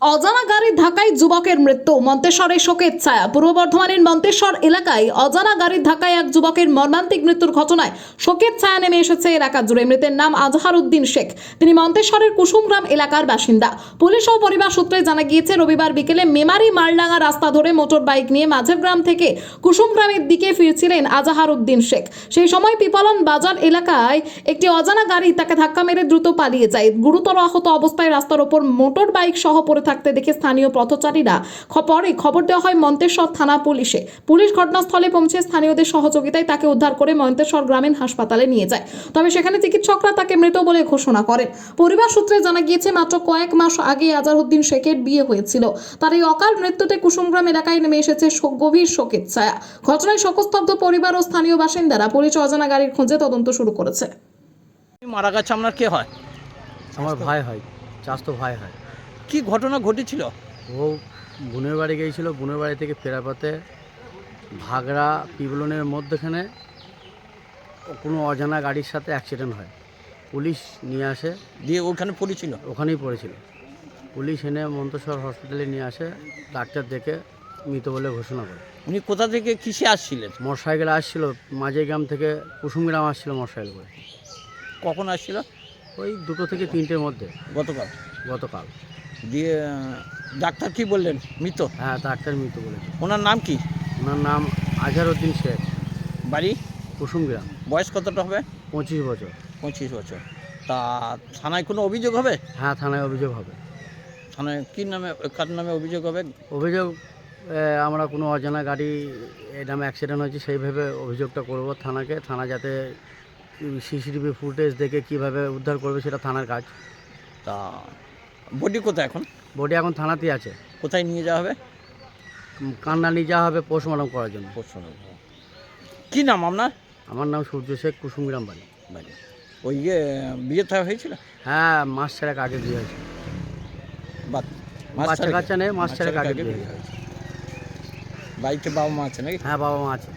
অজানা গাড়ির ধাক্কায় যুবকের মৃত্যু, মন্তেশ্বরে শোকের ছায়া। পূর্ব বর্ধমানের মন্তেশ্বর এলাকায় অজানা গাড়ির ধাক্কায় এক যুবকের মর্মান্তিক মৃত্যুর ঘটনায় শোকের ছায়া নেমে এসেছে এলাকা জুড়ে। মৃতের নাম আজহার উদ্দিন শেখ। তিনি মন্তেশ্বরের কুসুমগ্রাম এলাকার বাসিন্দা। পুলিশ ও পরিবার সূত্রে জানা গিয়েছে, রবিবার বিকেলে মেমারি মালডাঙ্গা রাস্তা ধরে মোটর বাইক নিয়ে মাঝের গ্রাম থেকে কুসুমগ্রামের দিকে ফিরছিলেন আজহার উদ্দিন শেখ। সেই সময় পিপলন বাজার এলাকায় একটি অজানা গাড়ি তাকে ধাক্কা মেরে দ্রুত পালিয়ে যায়। গুরুতর আহত অবস্থায় রাস্তার ওপর মোটর বাইক সহ পড়ে থাকতে দেখে স্থানীয় পথচারীরা পরে খবর দেওয়া হয় মন্তেশ্বর থানা পুলিশে। পুলিশ ঘটনাস্থলে পৌঁছে স্থানীয়দের সহযোগিতায় তাকে উদ্ধার করে মন্তেশ্বর গ্রামীণ হাসপাতালে নিয়ে যায়। তবে সেখানে চিকিৎসকরা তাকে মৃত বলে ঘোষণা করেন। পরিবার সূত্রে জানা গিয়েছে, মাত্র কয়েক মাস আগে আজহারউদ্দিন শেখের বিয়ে হয়েছিল। তার এই অকাল মৃত্যুতে কুসুমগ্রাম এলাকায় নেমে এসেছে গভীর শোকের ছায়া। ঘটনায় শোকস্তব্ধ পরিবার ও স্থানীয় বাসিন্দারা পুলিশ অজানা গাড়ির খোঁজে তদন্ত শুরু করেছে। মারা গেছে আপনার কে হয়? আমার ভাই হয়, চাচাতো ভাই হয়। কি ঘটনা ঘটেছিল? ও বোনের বাড়ি গিয়েছিল, বোনের বাড়ি থেকে ফেরার পথে ভাগড়া পিবলনের মধ্যখানে কোনো অজানা গাড়ির সাথে অ্যাক্সিডেন্ট হয়। পুলিশ নিয়ে আসে, দিয়ে ওখানে পড়েছিল? ওখানেই পড়েছিল। পুলিশ এনে মন্তেশ্বর হসপিটালে নিয়ে আসে, ডাক্তার দেখে মৃত বলে ঘোষণা করে। উনি কোথা থেকে কিসে আসছিলেন? মোটরসাইকেলে আসছিল, মাঝে গ্রাম থেকে কুসুমগ্রাম আসছিল মোটরসাইকেল করে। কখন আসছিল? ওই 2টো থেকে 3টের মধ্যে গতকাল। গতকাল। দিয়ে ডাক্তার কি বললেন? মৃত? হ্যাঁ, ডাক্তার মৃত বলেছে। ওনার নাম কি? ওনার নাম আজহারউদ্দিন শেখ, বাড়ি? কুসুমগ্রাম। বয়স কতটা হবে? 25 বছর। 25 বছর। তা থানায় কোনো অভিযোগ হবে? হ্যাঁ, থানায় অভিযোগ হবে। থানায় কি নামে, কার নামে অভিযোগ হবে? অভিযোগ আমরা কোনো অজানা গাড়ি এই নামে অ্যাক্সিডেন্ট হয়েছে সেইভাবে অভিযোগটা করব থানাকে। থানা যাতে সিসিটিভি ফুটেজ দেখে কিভাবে উদ্ধার করবে সেটা থানার কাজ। তা বডি কোথায় এখন? বডি এখন থানাতেই আছে। কোথায় নিয়ে যাওয়া হবে? কান্না নিয়ে যাওয়া হবে পোস্টমর্টম করার জন্য। কি নাম আপনার? আমার নাম সূর্য শেখ, কুসুমগ্রাম বাড়ি। ওই বিয়ে থা হয়েছিল? হ্যাঁ, মাস ছাড়াক আগে বিয়ে হয়েছে। মাস বাচ্চা কাচ্চা নেই, মাস ছাড়াক আগে বিয়ে বিয়ে হয়েছে। বাড়িতে বাবা মা আছে নাকি? হ্যাঁ, বাবা মা আছে।